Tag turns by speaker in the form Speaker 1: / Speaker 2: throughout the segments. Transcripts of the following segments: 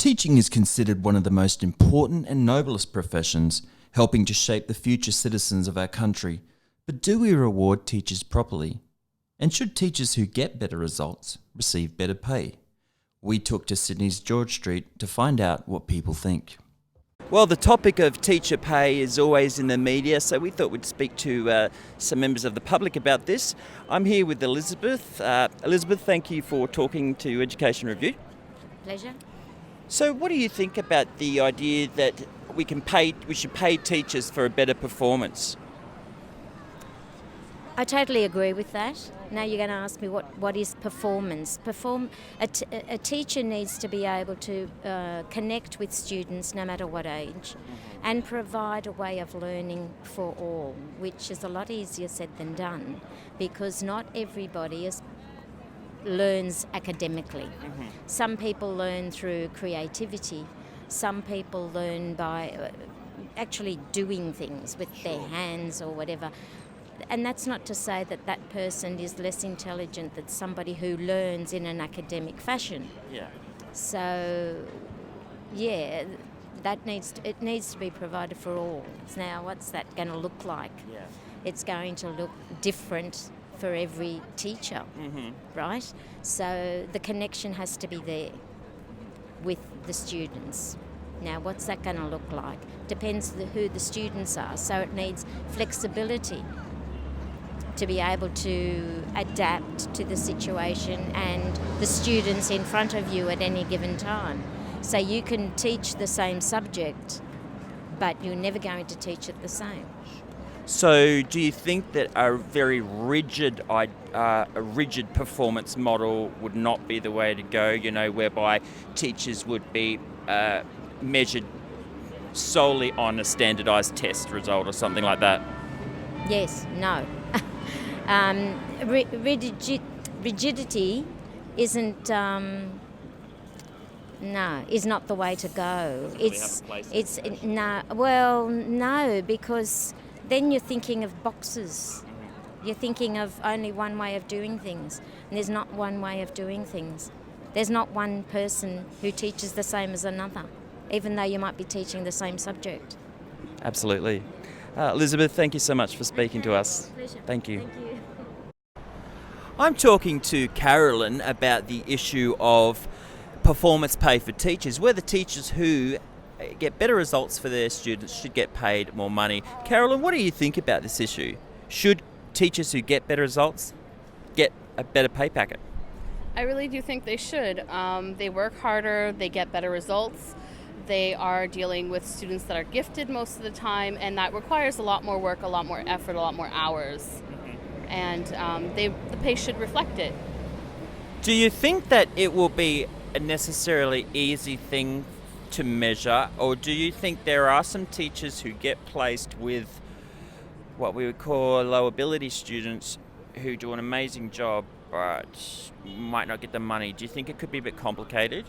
Speaker 1: Teaching is considered one of the most important and noblest professions, helping to shape the future citizens of our country. But do we reward teachers properly? And should teachers who get better results receive better pay? We took to Sydney's George Street to find out what people think. Well, the topic of teacher pay is always in the media, so we thought we'd speak to some members of the public about this. I'm here with Elizabeth. Elizabeth, thank you for talking to Education Review.
Speaker 2: Pleasure.
Speaker 1: So what do you think about the idea that we should pay teachers for a better performance?
Speaker 2: I totally agree with that. Now you're going to ask me what is performance. A teacher needs to be able to connect with students no matter what age and provide a way of learning for all, which is a lot easier said than done because not everybody learns academically. Some people learn through creativity. Some people learn by actually doing things with their hands or whatever. And that's not to say that that person is less intelligent than somebody who learns in an academic fashion.
Speaker 1: Yeah.
Speaker 2: So, yeah, it needs to be provided for all. Now, what's that going to look like?
Speaker 1: Yeah.
Speaker 2: It's going to look different for every teacher, right? So the connection has to be there with the students. Now, what's that going to look like? Depends who the students are. So it needs flexibility to be able to adapt to the situation and the students in front of you at any given time. So you can teach the same subject, but you're never going to teach it the same.
Speaker 1: So do you think that a very rigid performance model would not be the way to go, whereby teachers would be measured solely on a standardised test result or something like that?
Speaker 2: Yes, no. Rigidity isn't is not the way to go. No, because then you're thinking of boxes. You're thinking of only one way of doing things, and there's not one way of doing things. There's not one person who teaches the same as another, even though you might be teaching the same subject.
Speaker 1: Absolutely. Elizabeth, thank you so much for speaking to us.
Speaker 2: Pleasure.
Speaker 1: Thank you.
Speaker 2: Thank you.
Speaker 1: I'm talking to Carolyn about the issue of performance pay for teachers, whether teachers who get better results for their students should get paid more money. Carolyn, what do you think about this issue? Should teachers who get better results get a better pay packet?
Speaker 3: I really do think they should. They work harder, they get better results. They are dealing with students that are gifted most of the time, and that requires a lot more work, a lot more effort, a lot more hours. And the pay should reflect it.
Speaker 1: Do you think that it will be a necessarily easy thing to measure, or do you think there are some teachers who get placed with what we would call low ability students who do an amazing job but might not get the money? Do you think it could be a bit complicated?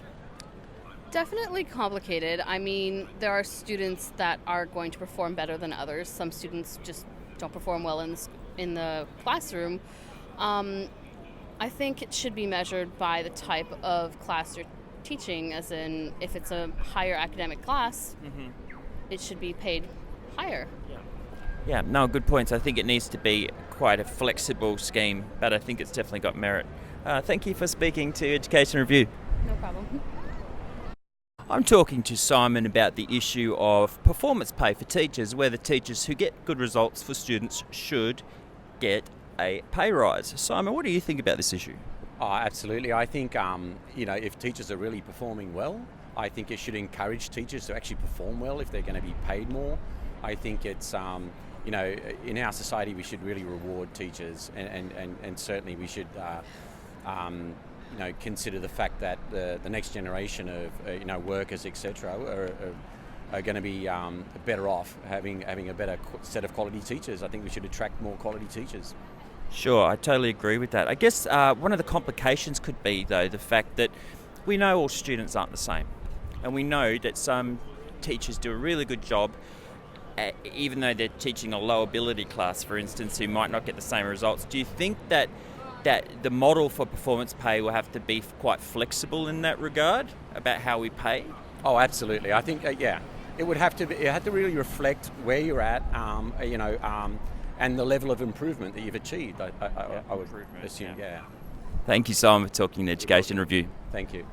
Speaker 3: Definitely complicated. I mean, there are students that are going to perform better than others. Some students just don't perform well in the classroom. I think it should be measured by the type of class you're teaching, as in if it's a higher academic class, it should be paid higher.
Speaker 1: Yeah, no, good points. I think it needs to be quite a flexible scheme, but I think it's definitely got merit. Thank you for speaking to Education Review.
Speaker 3: No problem.
Speaker 1: I'm talking to Simon about the issue of performance pay for teachers, whether teachers who get good results for students should get a pay rise. Simon, what do you think about this issue?
Speaker 4: Oh, absolutely. I think, if teachers are really performing well, I think it should encourage teachers to actually perform well if they're going to be paid more. I think it's, in our society we should really reward teachers and certainly we should, consider the fact that the next generation of, workers, etc., are going to be better off having a better set of quality teachers. I think we should attract more quality teachers.
Speaker 1: Sure, I totally agree with that. I guess one of the complications could be, though, the fact that we know all students aren't the same. And we know that some teachers do a really good job, even though they're teaching a low ability class, for instance, who might not get the same results. Do you think that the model for performance pay will have to be quite flexible in that regard about how we pay?
Speaker 4: Oh, absolutely. I think, it would have to be, it had to really reflect where you're at, and the level of improvement that you've achieved. I would assume, yeah.
Speaker 1: Thank you, Simon, for talking to Education Review.
Speaker 4: Thank you.